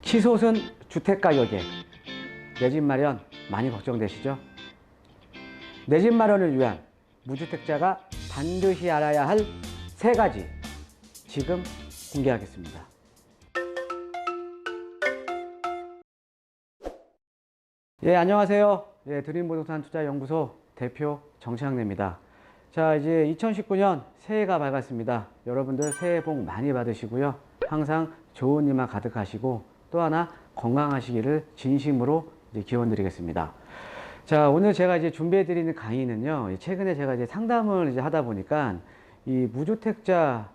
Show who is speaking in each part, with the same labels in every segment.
Speaker 1: 치솟은 주택 가격에 내 집 마련 많이 걱정되시죠? 내 집 마련을 위한 무주택자가 반드시 알아야 할 세 가지 지금 공개하겠습니다. 예, 안녕하세요. 예, 드림부동산 투자연구소 대표 정창래입니다. 자, 이제 2019년 새해가 밝았습니다. 여러분들 새해 복 많이 받으시고요. 항상 좋은 일만 가득하시고 또 하나 건강하시기를 진심으로 이제 기원드리겠습니다. 자, 오늘 제가 이제 준비해드리는 강의는요, 최근에 제가 이제 상담을 이제 하다 보니까 이 무주택자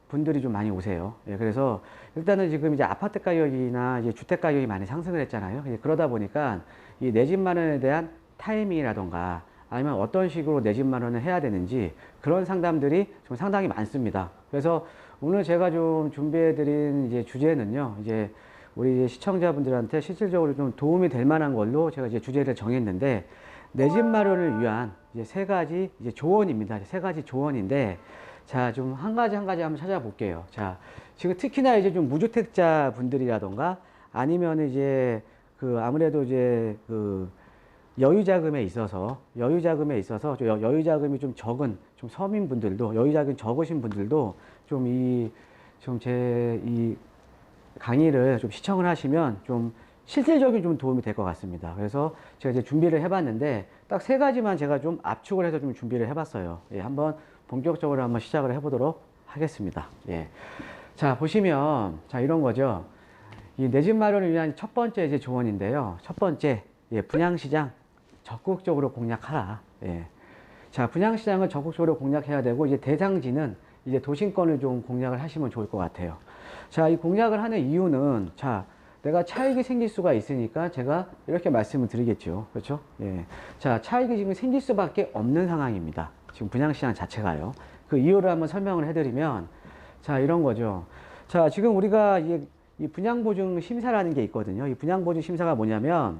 Speaker 1: 분들이 좀 많이 오세요. 예, 그래서 일단은 지금 이제 아파트 가격이나 이제 주택 가격이 많이 상승을 했잖아요. 그러다 보니까 이 내 집 마련에 대한 타이밍이라던가 아니면 어떤 식으로 내 집 마련을 해야 되는지 그런 상담들이 좀 상당히 많습니다. 그래서 오늘 제가 좀 준비해드린 이제 주제는요, 이제 우리 이제 시청자분들한테 실질적으로 좀 도움이 될 만한 걸로 제가 이제 주제를 정했는데, 내 집 마련을 위한 이제 세 가지 이제 조언입니다. 세 가지 조언인데, 자, 좀 한 가지 한 가지 한번 찾아볼게요. 자, 지금 특히나 이제 좀 무주택자 분들이라던가 아니면 이제 그 아무래도 이제 그 여유 자금에 있어서 여유 자금이 좀 적은 좀 서민분들도, 여유 자금이 적으신 분들도 좀 제 이 강의를 좀 시청을 하시면 좀 실질적인 좀 도움이 될 것 같습니다. 그래서 제가 이제 준비를 해봤는데 딱 세 가지만 제가 좀 압축을 해서 좀 준비를 해봤어요. 예, 한번 본격적으로 한번 시작을 해보도록 하겠습니다. 예. 자, 보시면 자, 이런 거죠. 이 내 집 마련을 위한 첫 번째 이제 조언인데요. 첫 번째, 예, 분양시장 적극적으로 공략하라. 예. 자, 분양시장을 적극적으로 공략해야 되고, 이제 대상지는 이제 도심권을 좀 공략을 하시면 좋을 것 같아요. 자, 이 공략을 하는 이유는, 자, 내가 차익이 생길 수가 있으니까 제가 이렇게 말씀을 드리겠죠. 그렇죠? 예. 자, 차익이 지금 생길 수밖에 없는 상황입니다. 지금 분양시장 자체가요. 그 이유를 한번 설명을 해드리면, 자, 이런 거죠. 자, 지금 우리가 이 분양보증 심사라는 게 있거든요. 이 분양보증 심사가 뭐냐면,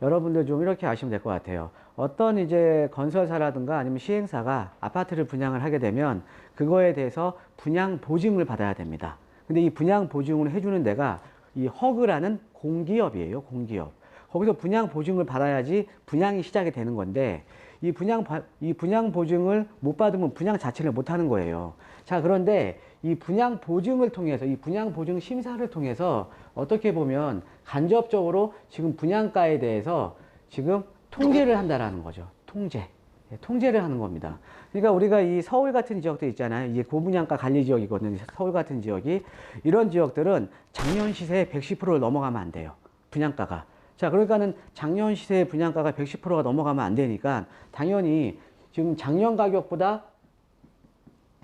Speaker 1: 여러분들 좀 이렇게 아시면 될 것 같아요. 어떤 이제 건설사라든가 아니면 시행사가 아파트를 분양을 하게 되면 그거에 대해서 분양 보증을 받아야 됩니다. 근데 이 분양 보증을 해주는 데가 이 허그라는 공기업이에요. 공기업. 거기서 분양 보증을 받아야지 분양이 시작이 되는 건데, 이 분양 보증을 못 받으면 분양 자체를 못 하는 거예요. 자, 그런데 이 분양 보증을 통해서, 이 분양 보증 심사를 통해서 어떻게 보면 간접적으로 지금 분양가에 대해서 지금 통제를 한다라는 거죠. 통제. 예, 통제를 하는 겁니다. 그러니까 우리가 이 서울 같은 지역들 있잖아요. 이게 고분양가 관리 지역이거든요. 서울 같은 지역이. 이런 지역들은 작년 시세의 110%를 넘어가면 안 돼요. 분양가가. 자, 그러니까는 작년 시세의 분양가가 110%가 넘어가면 안 되니까 당연히 지금 작년 가격보다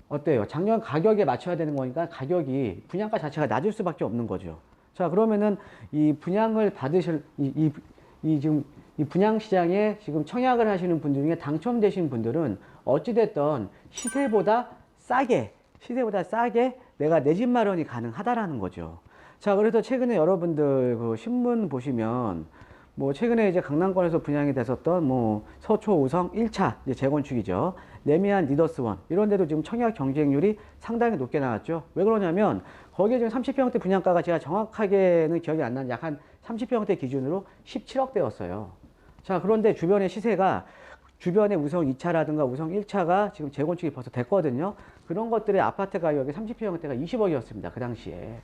Speaker 1: 어때요? 작년 가격에 맞춰야 되는 거니까 가격이 분양가 자체가 낮을 수밖에 없는 거죠. 자, 그러면은 이 분양을 받으실 지금 이 분양 시장에 지금 청약을 하시는 분들 중에 당첨되신 분들은 어찌됐든 시세보다 싸게 내가 내 집 마련이 가능하다라는 거죠. 자, 그래서 최근에 여러분들 그 신문 보시면 뭐 최근에 이제 강남권에서 분양이 됐었던 뭐 서초 우성 1차 이제 재건축이죠. 레미안 리더스원 이런 데도 지금 청약 경쟁률이 상당히 높게 나왔죠. 왜 그러냐면 거기에 지금 30평대 분양가가 제가 정확하게는 기억이 안 나는데 약 한 30평대 기준으로 17억대였어요. 자, 그런데 주변의 시세가 주변에 우성 2차라든가 우성 1차가 지금 재건축이 벌써 됐거든요. 그런 것들의 아파트 가격이 30평대가 20억이었습니다. 그 당시에.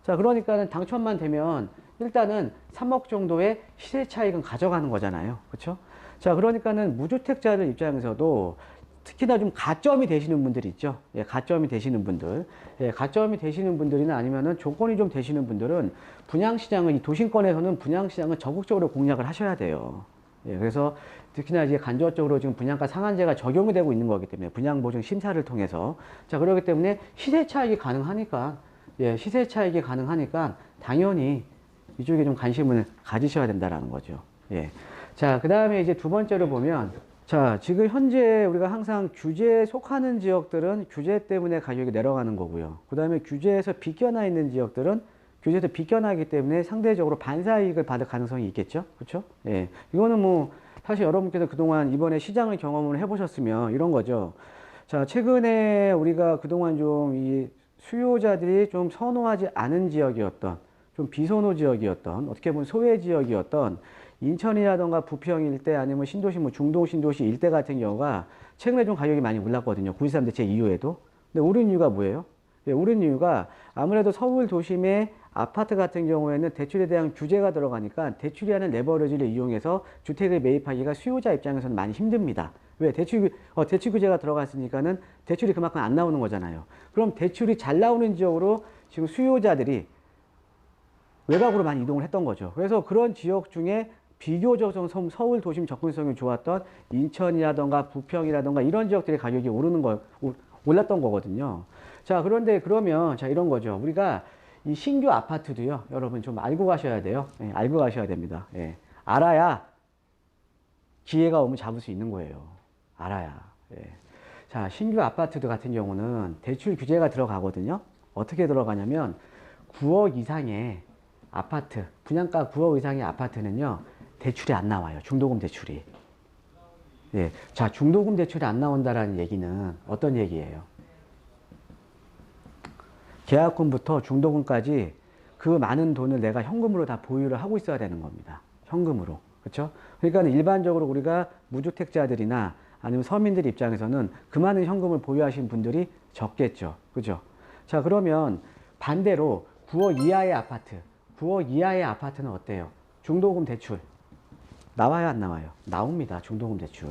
Speaker 1: 자, 그러니까는 당첨만 되면 일단은 3억 정도의 시세 차익은 가져가는 거잖아요. 그렇죠? 자, 그러니까는 무주택자들 입장에서도 특히나 좀 가점이 되시는 분들이 있죠. 예, 가점이 되시는 분들. 예, 가점이 되시는 분들이나 아니면은 조건이 좀 되시는 분들은 분양시장은, 이 도심권에서는 분양시장을 적극적으로 공략을 하셔야 돼요. 예, 그래서 특히나 이제 간접적으로 지금 분양가 상한제가 적용이 되고 있는 거기 때문에 분양보증 심사를 통해서. 자, 그렇기 때문에 시세 차익이 가능하니까, 예, 시세 차익이 가능하니까 당연히 이쪽에 좀 관심을 가지셔야 된다라는 거죠. 예. 자, 그 다음에 이제 두 번째로 보면, 자, 지금 현재 우리가 항상 규제에 속하는 지역들은 규제 때문에 가격이 내려가는 거고요. 그 다음에 규제에서 비껴나 있는 지역들은 규제에서 비껴나기 때문에 상대적으로 반사이익을 받을 가능성이 있겠죠. 그렇죠? 예. 이거는 뭐 사실 여러분께서 그동안 이번에 시장을 경험을 해보셨으면 이런 거죠. 자, 최근에 우리가 그동안 좀 이 수요자들이 좀 선호하지 않은 지역이었던 좀 비선호 지역이었던, 어떻게 보면 소외 지역이었던 인천이라던가 부평 일대 아니면 신도시, 뭐 중동 신도시 일대 같은 경우가 최근에 좀 가격이 많이 올랐거든요. 9.13 대책 이후에도. 근데 오른 이유가 뭐예요? 예, 오른 이유가 아무래도 서울 도심의 아파트 같은 경우에는 대출에 대한 규제가 들어가니까 대출이라는 레버리지를 이용해서 주택을 매입하기가 수요자 입장에서는 많이 힘듭니다. 왜? 대출 규제가 들어갔으니까는 대출이 그만큼 안 나오는 거잖아요. 그럼 대출이 잘 나오는 지역으로 지금 수요자들이 외곽으로 많이 이동을 했던 거죠. 그래서 그런 지역 중에 비교적 서울 도심 접근성이 좋았던 인천이라던가 부평이라던가 이런 지역들의 가격이 올랐던 거거든요. 자, 그런데 그러면 자, 이런 거죠. 우리가 이 신규 아파트도요, 여러분 좀 알고 가셔야 돼요. 예, 알고 가셔야 됩니다. 예, 알아야 기회가 오면 잡을 수 있는 거예요. 알아야. 예. 자, 신규 아파트도 같은 경우는 대출 규제가 들어가거든요. 어떻게 들어가냐면 9억 이상의 아파트, 분양가 9억 이상의 아파트는요, 대출이 안 나와요. 중도금 대출이. 예. 자, 중도금 대출이 안 나온다라는 얘기는 어떤 얘기예요? 계약금부터 중도금까지 그 많은 돈을 내가 현금으로 다 보유를 하고 있어야 되는 겁니다. 현금으로. 그렇죠? 그러니까 일반적으로 우리가 무주택자들이나 아니면 서민들 입장에서는 그 많은 현금을 보유하신 분들이 적겠죠. 그죠? 자, 그러면 반대로 9억 이하의 아파트, 9억 이하의 아파트는 어때요? 중도금 대출. 나와요, 안 나와요? 나옵니다. 중도금 대출.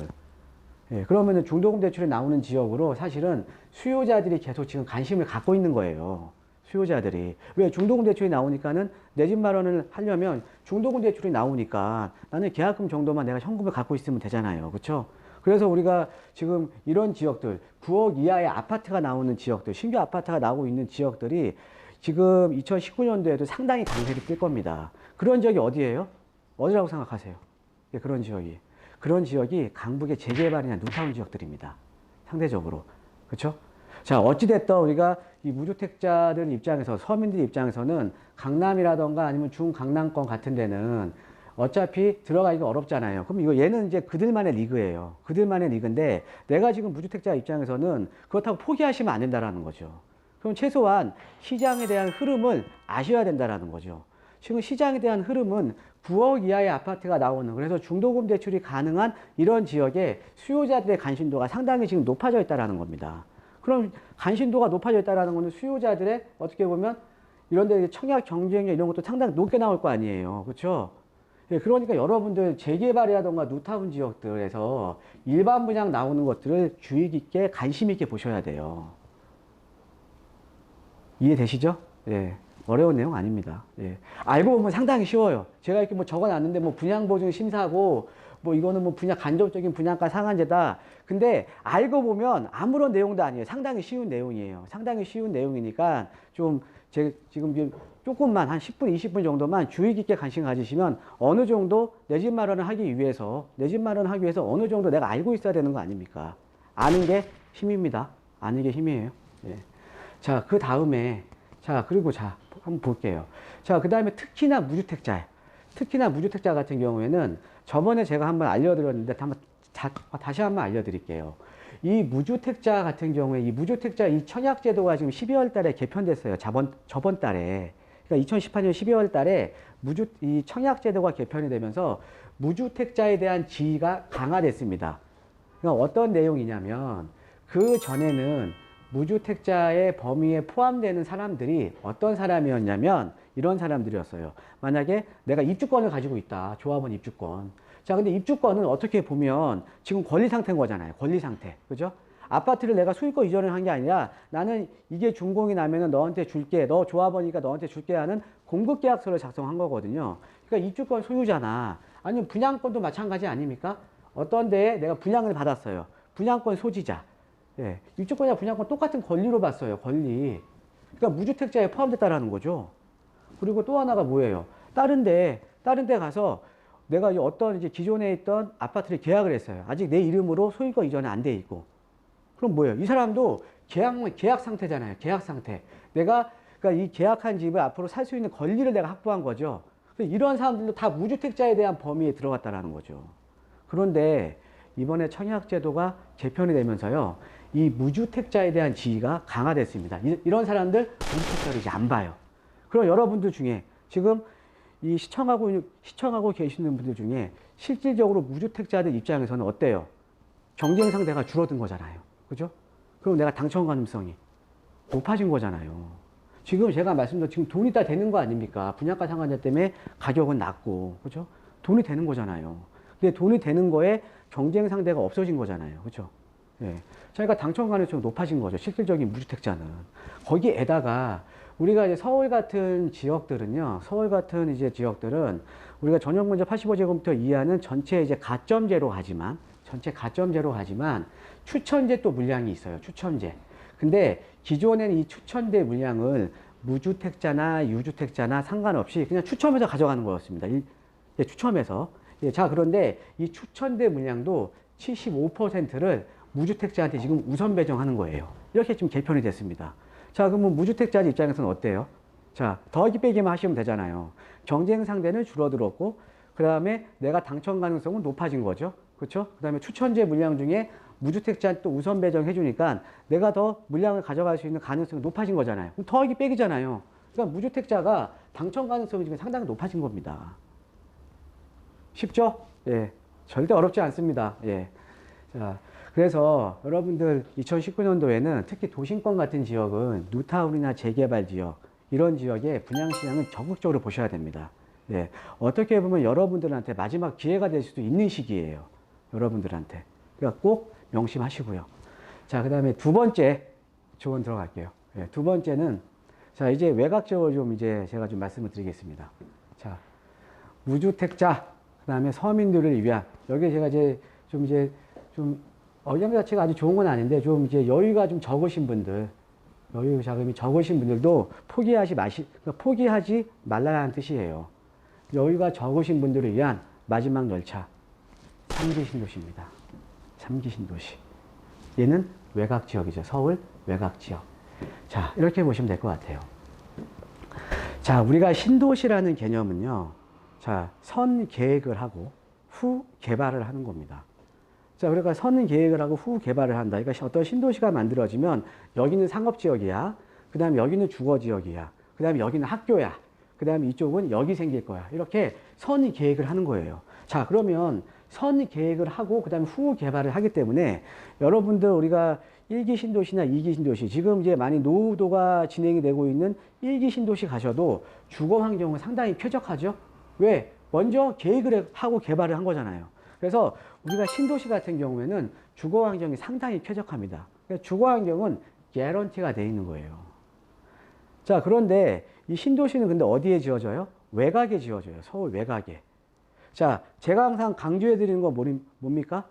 Speaker 1: 예, 그러면은 중도금 대출이 나오는 지역으로 사실은 수요자들이 계속 지금 관심을 갖고 있는 거예요. 수요자들이. 왜? 중도금 대출이 나오니까는 내 집 마련을 하려면 중도금 대출이 나오니까 나는 계약금 정도만 내가 현금을 갖고 있으면 되잖아요. 그렇죠? 그래서 우리가 지금 이런 지역들, 9억 이하의 아파트가 나오는 지역들, 신규 아파트가 나오고 있는 지역들이 지금 2019년도에도 상당히 강세를 띨 겁니다. 그런 지역이 어디예요? 어디라고 생각하세요? 예, 그런 지역이. 그런 지역이 강북의 재개발이나 뉴타운 지역들입니다. 상대적으로. 그렇죠? 자, 어찌됐든 우리가 이 무주택자들 입장에서, 서민들 입장에서는 강남이라던가 아니면 중강남권 같은 데는 어차피 들어가기가 어렵잖아요. 그럼 이거 얘는 이제 그들만의 리그예요. 그들만의 리그인데 내가 지금 무주택자 입장에서는 그렇다고 포기하시면 안 된다라는 거죠. 그럼 최소한 시장에 대한 흐름을 아셔야 된다라는 거죠. 지금 시장에 대한 흐름은 9억 이하의 아파트가 나오는, 그래서 중도금 대출이 가능한 이런 지역에 수요자들의 관심도가 상당히 지금 높아져 있다는 겁니다. 그럼 관심도가 높아져 있다는 것은 수요자들의 어떻게 보면 이런 데 청약 경쟁력 이런 것도 상당히 높게 나올 거 아니에요. 그렇죠? 예, 그러니까 여러분들 재개발이라던가 뉴타운 지역들에서 일반 분양 나오는 것들을 주의 깊게 관심 있게 보셔야 돼요. 이해되시죠? 예. 어려운 내용 아닙니다. 예. 알고 보면 상당히 쉬워요. 제가 이렇게 뭐 적어놨는데 뭐 분양보증 심사고 뭐 이거는 뭐 분양 간접적인 분양가 상한제다. 근데 알고 보면 아무런 내용도 아니에요. 상당히 쉬운 내용이에요. 상당히 쉬운 내용이니까 좀 지금 조금만 한 10분, 20분 정도만 주의 깊게 관심 가지시면 어느 정도 내 집 마련을 하기 위해서 어느 정도 내가 알고 있어야 되는 거 아닙니까? 아는 게 힘입니다. 아는 게 힘이에요. 예. 자, 그 다음에 그리고 한번 볼게요. 자, 그 다음에 특히나 무주택자 같은 경우에는 저번에 제가 한번 알려드렸는데 다시 한번 알려드릴게요. 이 무주택자 같은 경우에 이 청약제도가 지금 12월 달에 개편됐어요. 저번 달에. 그러니까 2018년 12월 달에 이 청약제도가 개편이 되면서 무주택자에 대한 지위가 강화됐습니다. 그러니까 어떤 내용이냐면 그 전에는 무주택자의 범위에 포함되는 사람들이 어떤 사람이었냐면 이런 사람들이었어요. 만약에 내가 입주권을 가지고 있다. 조합원 입주권. 자, 근데 입주권은 어떻게 보면 지금 권리 상태인 거잖아요. 권리 상태. 그죠? 아파트를 내가 수익권 이전을 한 게 아니라 나는 이게 준공이 나면은 너한테 줄게. 너 조합원이니까 너한테 줄게 하는 공급계약서를 작성한 거거든요. 그러니까 입주권 소유자나 아니면 분양권도 마찬가지 아닙니까? 어떤 데에 내가 분양을 받았어요. 분양권 소지자. 예, 입주권이나 분양권 똑같은 권리로 봤어요. 권리. 그러니까 무주택자에 포함됐다라는 거죠. 그리고 또 하나가 뭐예요? 다른 데 가서 내가 어떤 이제 기존에 있던 아파트를 계약을 했어요. 아직 내 이름으로 소유권 이전이 안 돼 있고. 그럼 뭐예요? 이 사람도 계약 상태잖아요. 계약 상태. 그러니까 이 계약한 집을 앞으로 살 수 있는 권리를 내가 확보한 거죠. 이런 사람들도 다 무주택자에 대한 범위에 들어갔다라는 거죠. 그런데 이번에 청약제도가 개편이 되면서요. 이 무주택자에 대한 지위가 강화됐습니다. 이런 사람들 무주택자를 이제 안 봐요. 그럼 여러분들 중에 지금 이 시청하고 계시는 분들 중에 실질적으로 무주택자들 입장에서는 어때요? 경쟁 상대가 줄어든 거잖아요. 그죠? 그럼 내가 당첨 가능성이 높아진 거잖아요. 지금 제가 말씀드린 지금 돈이 다 되는 거 아닙니까? 분양가 상한제 때문에 가격은 낮고, 그죠? 돈이 되는 거잖아요. 근데 돈이 되는 거에 경쟁 상대가 없어진 거잖아요. 그죠? 예. 저희가 당첨 가능성이 높아진 거죠. 실질적인 무주택자는. 거기에다가 우리가 이제 서울 같은 지역들은요, 서울 같은 이제 지역들은 우리가 전용분자 85제곱미터 이하는 전체 이제 가점제로 가지만, 전체 가점제로 가지만 추천제 또 물량이 있어요. 추천제. 근데 기존에는 이 추천제 물량을 무주택자나 유주택자나 상관없이 그냥 추첨해서 가져가는 거였습니다. 예, 추첨해서. 예, 자, 그런데 이 추천제 물량도 75%를 무주택자한테 지금 우선 배정하는 거예요. 이렇게 지금 개편이 됐습니다. 자, 그러면 무주택자 입장에서는 어때요? 자, 더하기 빼기만 하시면 되잖아요. 경쟁 상대는 줄어들었고, 그 다음에 내가 당첨 가능성은 높아진 거죠. 그렇죠? 그 다음에 추천제 물량 중에 무주택자한테 또 우선 배정해 주니까 내가 더 물량을 가져갈 수 있는 가능성이 높아진 거잖아요. 그럼 더하기 빼기잖아요. 그러니까 무주택자가 당첨 가능성이 지금 상당히 높아진 겁니다. 쉽죠? 예. 절대 어렵지 않습니다. 예. 자, 그래서 여러분들 2019년도에는 특히 도심권 같은 지역은 뉴타운이나 재개발 지역, 이런 지역의 분양시장을 적극적으로 보셔야 됩니다. 예. 어떻게 보면 여러분들한테 마지막 기회가 될 수도 있는 시기예요. 여러분들한테. 그러니까 꼭 명심하시고요. 자, 그 다음에 두 번째 조언 들어갈게요. 예. 두 번째는, 자, 이제 외곽 지역을 좀 이제 제가 좀 말씀을 드리겠습니다. 자, 무주택자, 그 다음에 서민들을 위한, 여기 제가 좀 억양 자체가 아주 좋은 건 아닌데 좀 이제 여유가 좀 적으신 분들, 여유 자금이 적으신 분들도 포기하지 말라는 뜻이에요. 여유가 적으신 분들을 위한 마지막 열차, 3기 신도시입니다. 3기 신도시. 얘는 외곽 지역이죠. 서울 외곽 지역. 자, 이렇게 보시면 될 것 같아요. 자, 우리가 신도시라는 개념은요, 자, 선 계획을 하고 후 개발을 하는 겁니다. 자, 그러니까 선 계획을 하고 후 개발을 한다. 그러니까 어떤 신도시가 만들어지면 여기는 상업지역이야. 그 다음에 여기는 주거지역이야. 그 다음에 여기는 학교야. 그 다음에 이쪽은 여기 생길 거야. 이렇게 선 계획을 하는 거예요. 자, 그러면 선 계획을 하고 그 다음에 후 개발을 하기 때문에 여러분들 우리가 1기 신도시나 2기 신도시, 지금 이제 많이 노후도가 진행이 되고 있는 1기 신도시 가셔도 주거 환경은 상당히 쾌적하죠. 왜? 먼저 계획을 하고 개발을 한 거잖아요. 그래서 우리가 신도시 같은 경우에는 주거 환경이 상당히 쾌적합니다. 주거 환경은 개런티가 돼 있는 거예요. 자, 그런데 이 신도시는 근데 어디에 지어져요? 외곽에 지어져요. 서울 외곽에. 자, 제가 항상 강조해 드리는 건 뭡니까?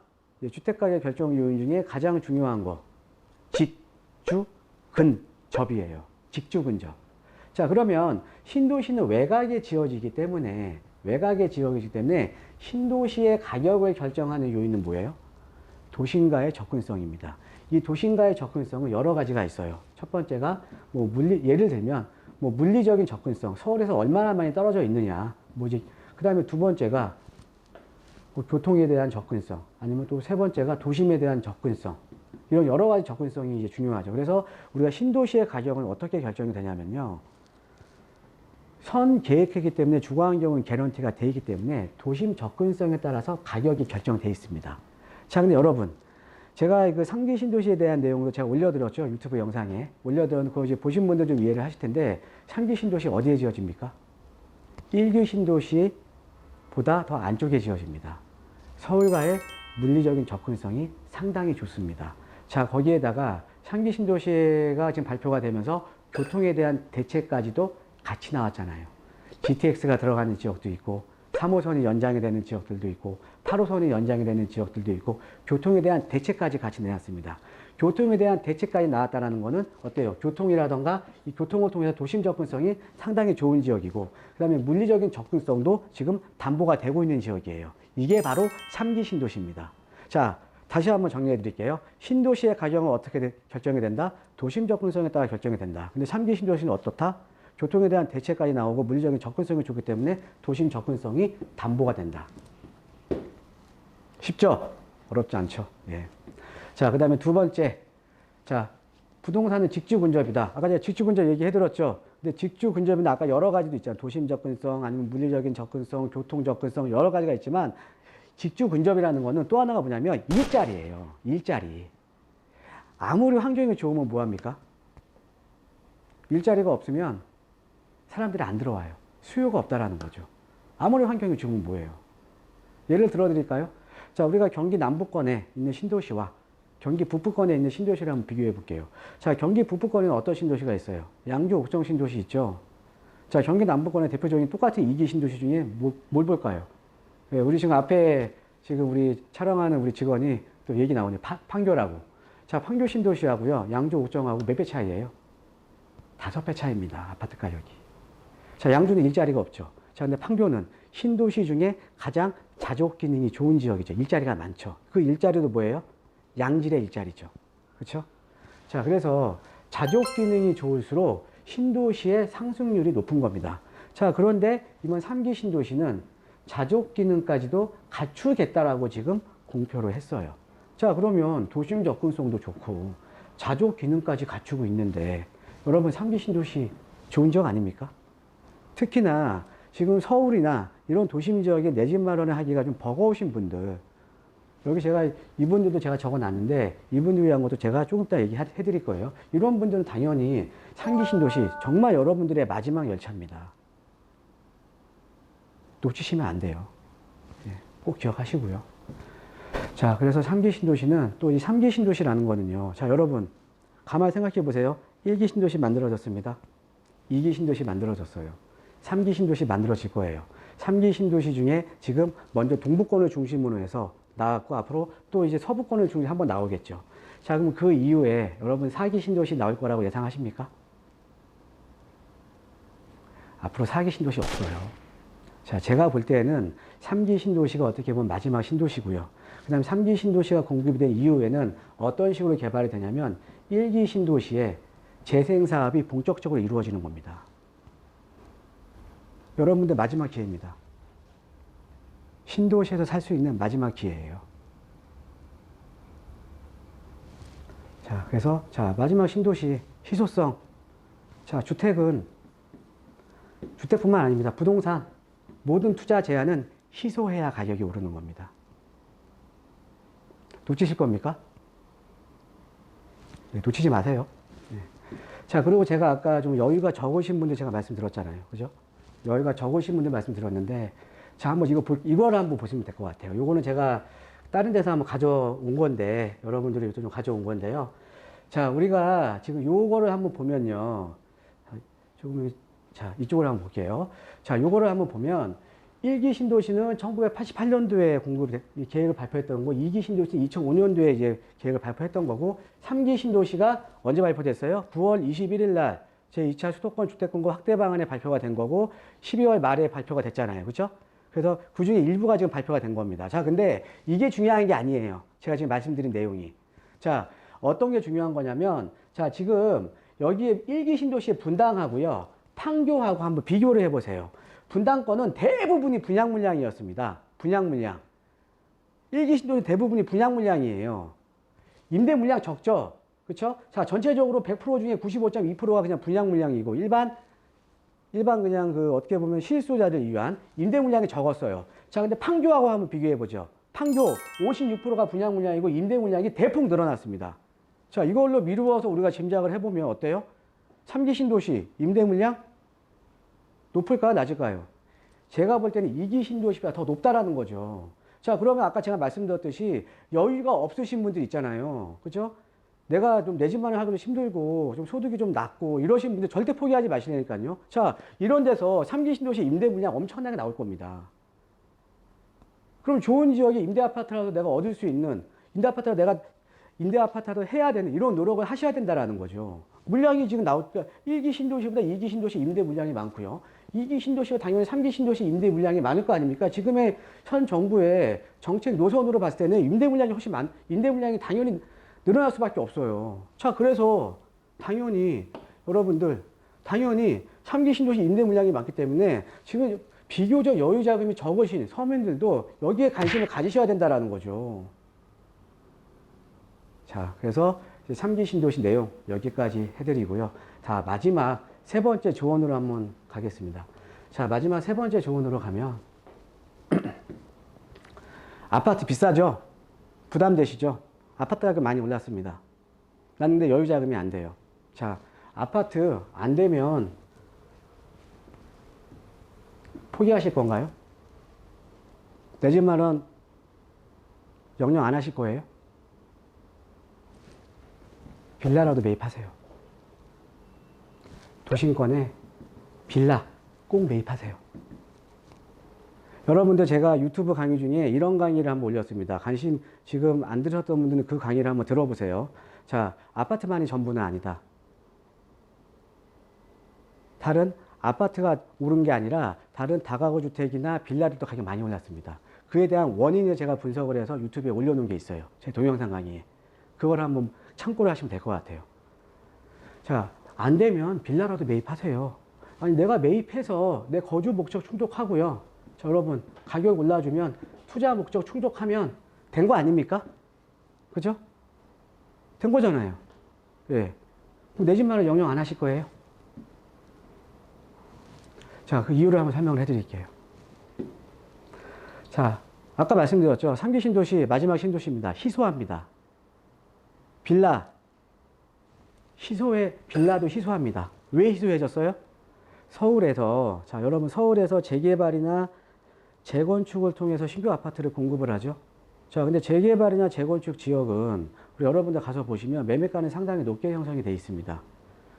Speaker 1: 주택가격 결정 요인 중에 가장 중요한 거. 직주 근접이에요. 직주 근접. 자, 그러면 신도시는 외곽에 지어지기 때문에 신도시의 가격을 결정하는 요인은 뭐예요? 도심과의 접근성입니다. 이 도심과의 접근성은 여러 가지가 있어요. 첫 번째가 예를 들면 물리적인 접근성, 서울에서 얼마나 많이 떨어져 있느냐. 그 다음에 두 번째가 교통에 대한 접근성, 아니면 또 세 번째가 도심에 대한 접근성. 이런 여러 가지 접근성이 이제 중요하죠. 그래서 우리가 신도시의 가격은 어떻게 결정이 되냐면요. 선 계획했기 때문에 주거 환경은 개런티가 되어 있기 때문에 도심 접근성에 따라서 가격이 결정되어 있습니다. 자, 근데 여러분, 제가 그 상기 신도시에 대한 내용도 제가 올려드렸죠. 유튜브 영상에. 올려드렸고, 이제 보신 분들 좀 이해를 하실 텐데, 상기 신도시 어디에 지어집니까? 1기 신도시보다 더 안쪽에 지어집니다. 서울과의 물리적인 접근성이 상당히 좋습니다. 자, 거기에다가 상기 신도시가 지금 발표가 되면서 교통에 대한 대책까지도 같이 나왔잖아요. GTX가 들어가는 지역도 있고 3호선이 연장이 되는 지역들도 있고 8호선이 연장이 되는 지역들도 있고 교통에 대한 대책까지 같이 내놨습니다. 교통에 대한 대책까지 나왔다는 것은 어때요? 교통이라던가 이 교통을 통해서 도심 접근성이 상당히 좋은 지역이고 그 다음에 물리적인 접근성도 지금 담보가 되고 있는 지역이에요. 이게 바로 3기 신도시입니다. 자, 다시 한번 정리해 드릴게요. 신도시의 가격은 어떻게 결정이 된다? 도심 접근성에 따라 결정이 된다. 근데 3기 신도시는 어떻다? 교통에 대한 대책까지 나오고 물리적인 접근성이 좋기 때문에 도심 접근성이 담보가 된다. 쉽죠? 어렵지 않죠? 예. 자, 그 다음에 두 번째. 자, 부동산은 직주 근접이다. 아까 제가 직주 근접 얘기해 드렸죠? 근데 직주 근접은 아까 여러 가지도 있잖아요. 도심 접근성, 아니면 물리적인 접근성, 교통 접근성 여러 가지가 있지만 직주 근접이라는 거는 또 하나가 뭐냐면 일자리예요. 일자리. 아무리 환경이 좋으면 뭐합니까? 일자리가 없으면 사람들이 안 들어와요. 수요가 없다라는 거죠. 아무리 환경이 좋으면 뭐예요? 예를 들어 드릴까요? 자, 우리가 경기 남부권에 있는 신도시와 경기 북부권에 있는 신도시를 한번 비교해 볼게요. 자, 경기 북부권에는 어떤 신도시가 있어요? 양주 옥정 신도시 있죠? 자, 경기 남부권의 대표적인 똑같은 2기 신도시 중에 뭘 볼까요? 예, 우리 지금 앞에 지금 우리 촬영하는 우리 직원이 또 얘기 나오네. 판교라고. 자, 판교 신도시하고요. 양주 옥정하고 몇 배 차이예요? 5배 차이입니다. 아파트 가격이. 자, 양주는 일자리가 없죠. 자, 근데 판교는 신도시 중에 가장 자족 기능이 좋은 지역이죠. 일자리가 많죠. 그 일자리도 뭐예요? 양질의 일자리죠. 그렇죠? 자, 그래서 자족 기능이 좋을수록 신도시의 상승률이 높은 겁니다. 자, 그런데 이번 3기 신도시는 자족 기능까지도 갖추겠다라고 지금 공표를 했어요. 자, 그러면 도심 접근성도 좋고 자족 기능까지 갖추고 있는데 여러분 3기 신도시 좋은 지역 아닙니까? 특히나 지금 서울이나 이런 도심 지역에 내 집 마련을 하기가 좀 버거우신 분들, 여기 제가 이분들도 제가 적어놨는데 이분들 위한 것도 제가 조금 이따 얘기해 드릴 거예요. 이런 분들은 당연히 3기 신도시 정말 여러분들의 마지막 열차입니다. 놓치시면 안 돼요. 꼭 기억하시고요. 자, 그래서 3기 신도시는 또 이 3기 신도시라는 거는요. 자, 여러분 가만히 생각해 보세요. 1기 신도시 만들어졌습니다. 2기 신도시 만들어졌어요. 3기 신도시 만들어질 거예요. 3기 신도시 중에 지금 먼저 동부권을 중심으로 해서 나왔고 앞으로 또 이제 서부권을 중심으로 한번 나오겠죠. 자, 그럼 그 이후에 여러분 4기 신도시 나올 거라고 예상하십니까? 앞으로 4기 신도시 없어요. 자, 제가 볼 때는 3기 신도시가 어떻게 보면 마지막 신도시고요. 그 다음에 3기 신도시가 공급이 된 이후에는 어떤 식으로 개발이 되냐면 1기 신도시의 재생 사업이 본격적으로 이루어지는 겁니다. 여러분들 마지막 기회입니다. 신도시에서 살 수 있는 마지막 기회예요. 자, 그래서 자, 마지막 신도시 희소성. 자, 주택은 주택뿐만 아닙니다. 부동산 모든 투자 제한은 희소해야 가격이 오르는 겁니다. 놓치실 겁니까? 네, 놓치지 마세요. 네. 자, 그리고 제가 아까 좀 여유가 적으신 분들 제가 말씀드렸잖아요. 그죠? 여유가 적으신 분들 말씀드렸는데, 자, 한번 이거를 한번 보시면 될 것 같아요. 요거는 제가 다른 데서 한번 가져온 건데, 여러분들이 좀 가져온 건데요. 자, 우리가 지금 요거를 한번 보면요. 조금, 자, 이쪽을 한번 볼게요. 자, 요거를 한번 보면, 1기 신도시는 1988년도에 계획을 발표했던 거고, 2기 신도시는 2005년도에 이제 계획을 발표했던 거고, 3기 신도시가 언제 발표됐어요? 9월 21일 날 제2차 수도권 주택공급 확대 방안에 발표가 된 거고, 12월 말에 발표가 됐잖아요. 그죠? 그래서 그 중에 일부가 지금 발표가 된 겁니다. 자, 근데 이게 중요한 게 아니에요. 제가 지금 말씀드린 내용이. 자, 어떤 게 중요한 거냐면, 자, 지금 여기에 1기 신도시의 분당하고요, 판교하고 한번 비교를 해보세요. 분당권은 대부분이 분양 물량이었습니다. 분양 물량. 1기 신도시 대부분이 분양 물량이에요. 임대 물량 적죠? 그쵸? 자, 전체적으로 100% 중에 95.2%가 그냥 분양 물량이고, 일반 그냥 어떻게 보면 실수요자들 위한 임대 물량이 적었어요. 자, 근데 판교하고 한번 비교해보죠. 판교 56%가 분양 물량이고, 임대 물량이 대폭 늘어났습니다. 자, 이걸로 미루어서 우리가 짐작을 해보면 어때요? 3기 신도시 임대 물량 높을까요? 낮을까요? 제가 볼 때는 2기 신도시보다 더 높다라는 거죠. 자, 그러면 아까 제가 말씀드렸듯이 여유가 없으신 분들 있잖아요. 그죠? 내가 좀 내 집만을 하기도 힘들고 좀 소득이 좀 낮고 이러신 분들 절대 포기하지 마시라니까요. 자, 이런 데서 3기 신도시 임대 물량 엄청나게 나올 겁니다. 그럼 좋은 지역에 임대 아파트라도 내가 얻을 수 있는 임대 아파트라도 해야 되는 이런 노력을 하셔야 된다라는 거죠. 물량이 지금 나올까 1기 신도시보다 2기 신도시 임대 물량이 많고요. 2기 신도시가 당연히 3기 신도시 임대 물량이 많을 거 아닙니까? 지금의 현 정부의 정책 노선으로 봤을 때는 임대 물량이 당연히 늘어날 수밖에 없어요. 자, 그래서 당연히 여러분들 3기 신도시 임대 물량이 많기 때문에 지금 비교적 여유 자금이 적으신 서민들도 여기에 관심을 가지셔야 된다라는 거죠. 자, 그래서 3기 신도시 내용 여기까지 해드리고요. 자, 마지막 세 번째 조언으로 한번 가겠습니다. 자, 마지막 세 번째 조언으로 가면 아파트 비싸죠? 부담되시죠? 아파트 가격 많이 올랐습니다. 나는 근데 여유 자금이 안 돼요. 자, 아파트 안 되면 포기하실 건가요? 내 집 마련 영영 안 하실 거예요? 빌라라도 매입하세요. 도심권에 빌라 꼭 매입하세요. 여러분들 제가 유튜브 강의 중에 이런 강의를 한번 올렸습니다. 관심 지금 안 들으셨던 분들은 그 강의를 한번 들어보세요. 자, 아파트만이 전부는 아니다. 다른 아파트가 오른 게 아니라 다른 다가구 주택이나 빌라들도 가격이 많이 올랐습니다. 그에 대한 원인을 제가 분석을 해서 유튜브에 올려놓은 게 있어요. 제 동영상 강의에. 그걸 한번 참고를 하시면 될 것 같아요. 자, 안 되면 빌라라도 매입하세요. 아니, 내가 매입해서 내 거주 목적 충족하고요. 자, 여러분, 가격 올라주면 투자 목적 충족하면 된 거 아닙니까? 그죠? 된 거잖아요. 예. 내 집 마련 영영 안 하실 거예요? 자, 그 이유를 한번 설명을 해드릴게요. 자, 아까 말씀드렸죠. 3기 신도시, 마지막 신도시입니다. 희소합니다. 빌라, 빌라도 희소합니다. 왜 희소해졌어요? 서울에서, 자, 여러분, 서울에서 재개발이나 재건축을 통해서 신규 아파트를 공급을 하죠. 자, 근데 재개발이나 재건축 지역은 우리 여러분들 가서 보시면 매매가는 상당히 높게 형성이 되어 있습니다.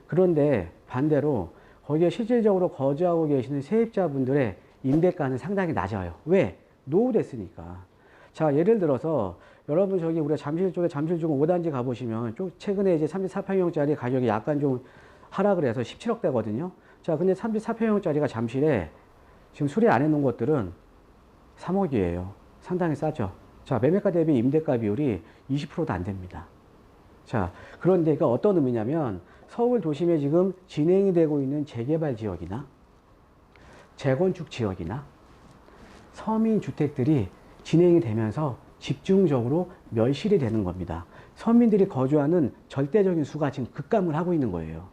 Speaker 1: 그런데 반대로 거기에 실질적으로 거주하고 계시는 세입자분들의 임대가는 상당히 낮아요. 왜? 노후됐으니까. 자, 예를 들어서 여러분 저기 우리가 잠실 쪽에 잠실중 5단지 가보시면 최근에 이제 34평형짜리 가격이 약간 좀 하락을 해서 17억대거든요. 자, 근데 34평형짜리가 잠실에 지금 수리 안 해놓은 것들은 3억이에요. 상당히 싸죠. 자, 매매가 대비 임대가 비율이 20%도 안 됩니다. 자, 그런데 이거 어떤 의미냐면 서울 도심에 지금 진행이 되고 있는 재개발 지역이나 재건축 지역이나 서민 주택들이 진행이 되면서 집중적으로 멸실이 되는 겁니다. 서민들이 거주하는 절대적인 수가 지금 급감을 하고 있는 거예요.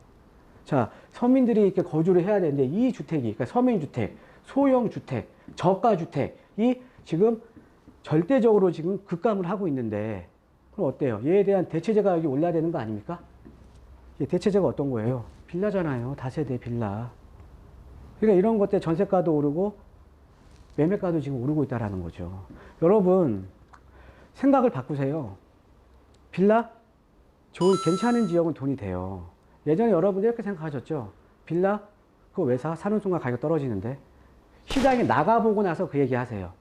Speaker 1: 자, 서민들이 이렇게 거주를 해야 되는데 이 주택이, 그러니까 서민주택, 소형주택, 저가주택이 지금 절대적으로 지금 급감을 하고 있는데 그럼 어때요? 얘에 대한 대체재 가격이 올라야 되는 거 아닙니까? 대체재가 어떤 거예요? 빌라잖아요. 다세대 빌라. 그러니까 이런 것 때문에 전세가도 오르고 매매가도 지금 오르고 있다는 거죠. 여러분 생각을 바꾸세요. 빌라? 괜찮은 지역은 돈이 돼요. 예전에 여러분들 이렇게 생각하셨죠? 빌라? 그거 왜 사? 사는 순간 가격 떨어지는데. 시장에 나가보고 나서 그 얘기 하세요.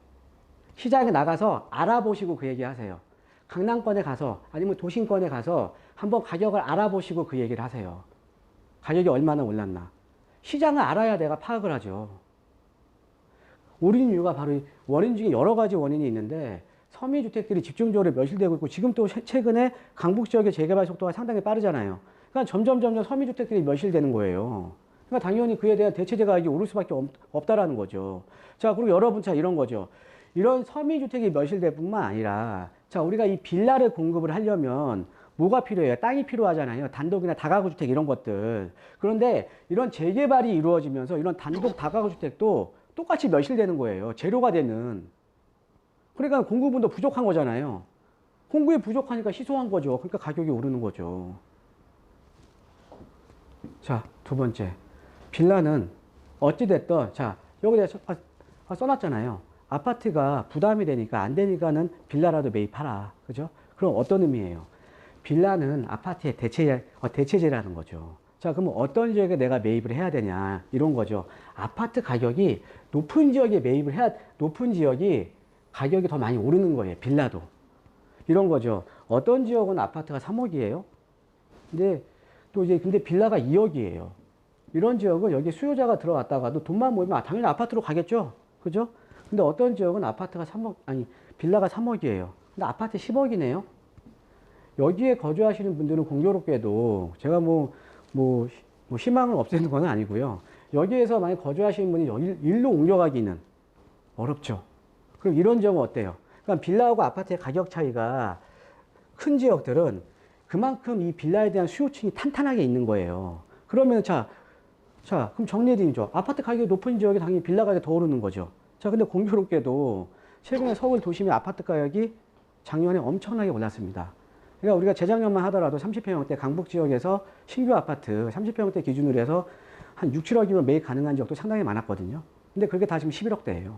Speaker 1: 시장에 나가서 알아보시고 그 얘기 하세요. 강남권에 가서 아니면 도심권에 가서 한번 가격을 알아보시고 그 얘기를 하세요. 가격이 얼마나 올랐나. 시장을 알아야 내가 파악을 하죠. 오른 이유가 바로 원인 중에 여러 가지 원인이 있는데 서민주택들이 집중적으로 멸실되고 있고 지금 또 최근에 강북 지역의 재개발 속도가 상당히 빠르잖아요. 그러니까 점점 서민주택들이 멸실되는 거예요. 그러니까 당연히 그에 대한 대체재 가격이 오를 수밖에 없다라는 거죠. 자, 그리고 여러분, 자, 이런 거죠. 이런 서민주택이 멸실될 뿐만 아니라, 자, 우리가 이 빌라를 공급을 하려면 뭐가 필요해요? 땅이 필요하잖아요. 단독이나 다가구 주택 이런 것들. 그런데 이런 재개발이 이루어지면서 이런 단독 다가구 주택도 똑같이 멸실되는 거예요. 재료가 되는. 그러니까 공급은 더 부족한 거잖아요. 공급이 부족하니까 희소한 거죠. 그러니까 가격이 오르는 거죠. 자, 두 번째. 빌라는 어찌됐든, 자, 여기다 써놨잖아요. 아파트가 부담이 되니까 안 되니까는 빌라라도 매입하라. 그죠? 그럼 어떤 의미예요? 빌라는 아파트의 대체재라는 거죠. 자, 그러면 어떤 지역에 내가 매입을 해야 되냐, 이런 거죠. 아파트 가격이 높은 지역에 매입을 높은 지역이 가격이 더 많이 오르는 거예요. 빌라도. 이런 거죠. 어떤 지역은 아파트가 3억이에요. 근데 빌라가 2억이에요. 이런 지역은 여기 수요자가 들어왔다가도 돈만 모이면 당연히 아파트로 가겠죠. 그죠? 근데 어떤 지역은 빌라가 3억이에요. 근데 아파트 10억이네요. 여기에 거주하시는 분들은 공교롭게도 제가 희망을 없애는 건 아니고요. 여기에서 만약 거주하시는 분이 여기 일로 옮겨가기는 어렵죠. 그럼 이런 점은 어때요? 그러니까 빌라하고 아파트의 가격 차이가 큰 지역들은 그만큼 이 빌라에 대한 수요층이 탄탄하게 있는 거예요. 그러면 자, 자, 그럼 정리해드리죠. 아파트 가격이 높은 지역에 당연히 빌라 가격이 더 오르는 거죠. 자, 근데 공교롭게도 최근에 서울 도심의 아파트 가격이 작년에 엄청나게 올랐습니다. 그러니까 우리가 재작년만 하더라도 30평형대 강북 지역에서 신규 아파트 30평형대 기준으로 해서 한 6, 7억이면 매입 가능한 지역도 상당히 많았거든요. 근데 그게 다 지금 11억대예요.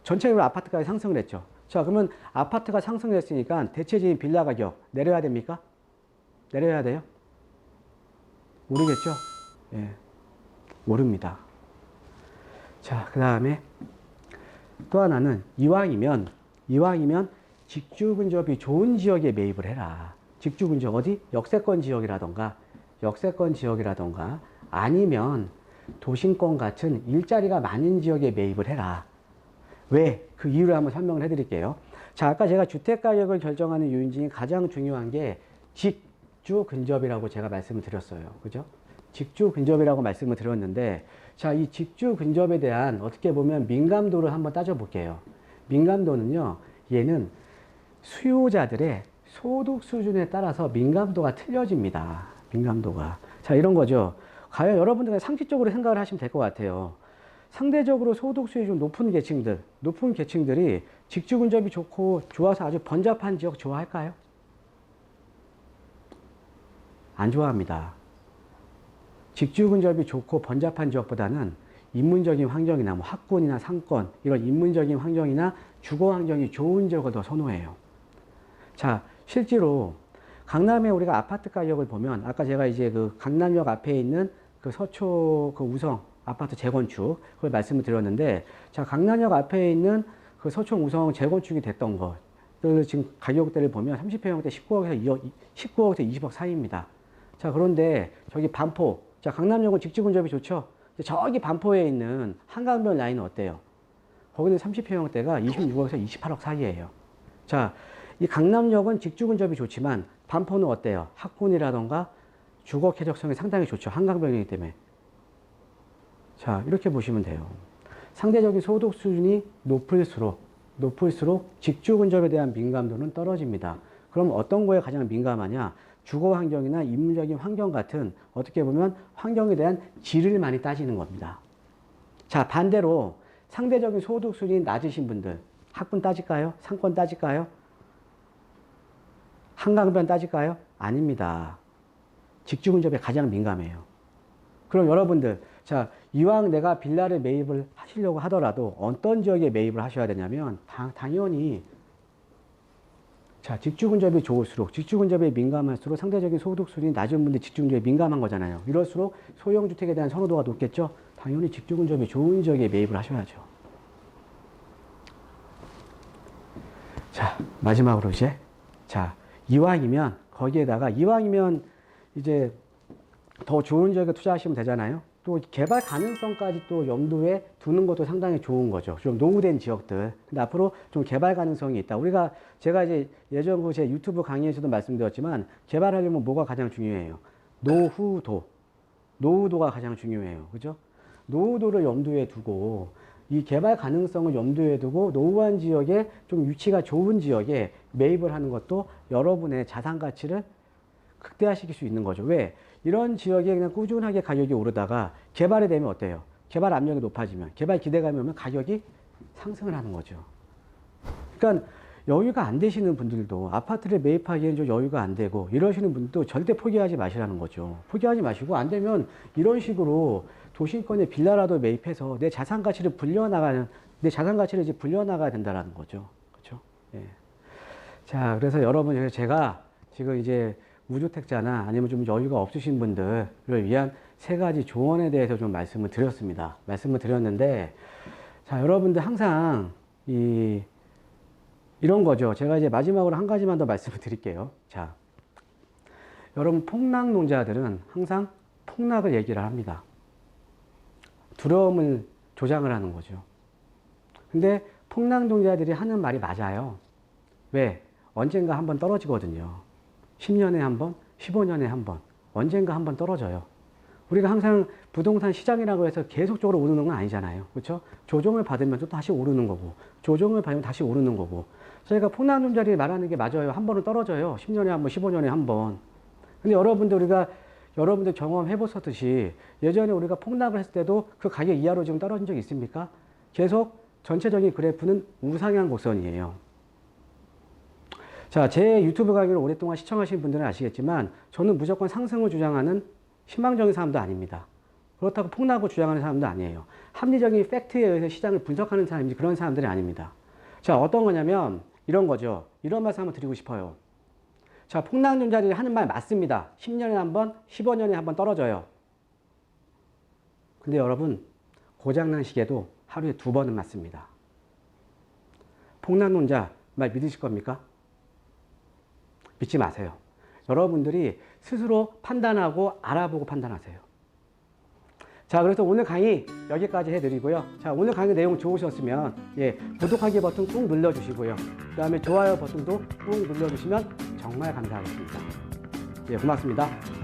Speaker 1: 전체적으로 아파트 가격이 상승을 했죠. 자, 그러면 아파트가 상승했으니까 대체적인 빌라 가격 내려야 됩니까? 내려야 돼요? 모르겠죠? 예. 모릅니다. 자, 그 다음에 또 하나는 이왕이면 직주 근접이 좋은 지역에 매입을 해라. 직주 근접 어디? 역세권 지역이라던가 아니면 도심권 같은 일자리가 많은 지역에 매입을 해라. 왜? 그 이유를 한번 설명을 해드릴게요. 자, 아까 제가 주택가격을 결정하는 요인 중에 가장 중요한 게 직주 근접이라고 제가 말씀을 드렸어요. 그죠? 직주 근접이라고 말씀을 드렸는데, 자, 이 직주 근접에 대한 어떻게 보면 민감도를 한번 따져볼게요. 민감도는요, 얘는 수요자들의 소득 수준에 따라서 민감도가 틀려집니다. 민감도가. 자, 이런 거죠. 과연 여러분들은 상식적으로 생각을 하시면 될 것 같아요. 상대적으로 소득 수준이 좀 높은 계층들이 직주 근접이 좋아서 아주 번잡한 지역 좋아할까요? 안 좋아합니다. 직주 근접이 좋고 번잡한 지역보다는 인문적인 환경이나 뭐 학군이나 상권, 이런 인문적인 환경이나 주거 환경이 좋은 지역을 더 선호해요. 자, 실제로 강남에 우리가 아파트 가격을 보면, 아까 제가 이제 그 강남역 앞에 있는 그 서초 그 우성 아파트 재건축, 그걸 말씀을 드렸는데, 자, 강남역 앞에 있는 그 서초 우성 재건축이 됐던 것, 지금 가격대를 보면 30평형대 19억에서 20억 사이입니다. 자, 그런데 저기 반포, 자, 강남역은 직주 근접이 좋죠? 저기 반포에 있는 한강변 라인은 어때요? 거기는 30평형대가 26억에서 28억 사이예요. 자, 이 강남역은 직주 근접이 좋지만 반포는 어때요? 학군이라던가 주거 쾌적성이 상당히 좋죠. 한강변이기 때문에. 자, 이렇게 보시면 돼요. 상대적인 소득 수준이 높을수록 직주 근접에 대한 민감도는 떨어집니다. 그럼 어떤 거에 가장 민감하냐? 주거 환경이나 인문적인 환경 같은 어떻게 보면 환경에 대한 질을 많이 따지는 겁니다. 자, 반대로 상대적인 소득 수준이 낮으신 분들, 학군 따질까요? 상권 따질까요? 한강변 따질까요? 아닙니다. 직주 근접에 가장 민감해요. 그럼 여러분들, 자, 이왕 내가 빌라를 매입을 하시려고 하더라도 어떤 지역에 매입을 하셔야 되냐면, 당연히, 자, 직주 근접이 좋을수록, 직주 근접에 민감할수록 상대적인 소득 수준이 낮은 분들이 직주 근접에 민감한 거잖아요. 이럴수록 소형 주택에 대한 선호도가 높겠죠? 당연히 직주 근접이 좋은 지역에 매입을 하셔야죠. 자, 마지막으로 이제, 자, 이왕이면 이제 더 좋은 지역에 투자하시면 되잖아요. 또 개발 가능성까지 또 염두에 두는 것도 상당히 좋은 거죠. 좀 노후된 지역들. 근데 앞으로 좀 개발 가능성이 있다. 제가 이제 예전 제 유튜브 강의에서도 말씀드렸지만 개발하려면 뭐가 가장 중요해요? 노후도가 가장 중요해요. 그죠? 노후도를 염두에 두고 이 개발 가능성을 염두에 두고 노후한 지역에 좀 위치가 좋은 지역에 매입을 하는 것도 여러분의 자산 가치를 극대화시킬 수 있는 거죠. 왜? 이런 지역에 그냥 꾸준하게 가격이 오르다가 개발이 되면 어때요? 개발 압력이 높아지면, 개발 기대감이 오면 가격이 상승을 하는 거죠. 그러니까 여유가 안 되시는 분들도 아파트를 매입하기에는 좀 여유가 안 되고 이러시는 분들도 절대 포기하지 마시라는 거죠. 포기하지 마시고 안 되면 이런 식으로 도심권에 빌라라도 매입해서 내 자산 가치를 이제 불려나가야 된다는 거죠. 그렇죠? 예. 자, 그래서 여러분, 제가 지금 이제 무주택자나 아니면 좀 여유가 없으신 분들을 위한 3가지 조언에 대해서 좀 말씀을 드렸습니다. 말씀을 드렸는데, 자, 여러분들 항상 이런 거죠. 제가 이제 마지막으로 한 가지만 더 말씀을 드릴게요. 자, 여러분, 폭락농자들은 항상 폭락을 얘기를 합니다. 두려움을 조장을 하는 거죠. 근데 폭락농자들이 하는 말이 맞아요. 왜? 언젠가 한번 떨어지거든요. 10년에 한 번, 15년에 한 번, 언젠가 한번 떨어져요. 우리가 항상 부동산 시장이라고 해서 계속적으로 오르는 건 아니잖아요. 그렇죠? 조정을 받으면 또 다시 오르는 거고, 조정을 받으면 다시 오르는 거고. 저희가 폭락농자들이 말하는 게 맞아요. 한 번은 떨어져요. 10년에 한 번, 15년에 한 번. 근데 여러분들, 우리가 여러분들 경험해 보셨듯이 예전에 우리가 폭락을 했을 때도 그 가격 이하로 지금 떨어진 적 있습니까? 계속 전체적인 그래프는 우상향 곡선이에요. 자, 제 유튜브 강의를 오랫동안 시청하신 분들은 아시겠지만 저는 무조건 상승을 주장하는 희망적인 사람도 아닙니다. 그렇다고 폭락을 주장하는 사람도 아니에요. 합리적인 팩트에 의해서 시장을 분석하는 사람이지 그런 사람들이 아닙니다. 자, 어떤 거냐면 이런 거죠. 이런 말씀 한번 드리고 싶어요. 자, 폭락론자들이 하는 말 맞습니다. 10년에 한 번, 15년에 한 번 떨어져요. 근데 여러분, 고장난 시계도 하루에 2번은 맞습니다. 폭락론자 말 믿으실 겁니까? 믿지 마세요. 여러분들이 스스로 판단하고 알아보고 판단하세요. 자, 그래서 오늘 강의 여기까지 해드리고요. 자, 오늘 강의 내용 좋으셨으면 구독하기 버튼 꾹 눌러주시고요. 그 다음에 좋아요 버튼도 꾹 눌러주시면 정말 감사하겠습니다. 고맙습니다.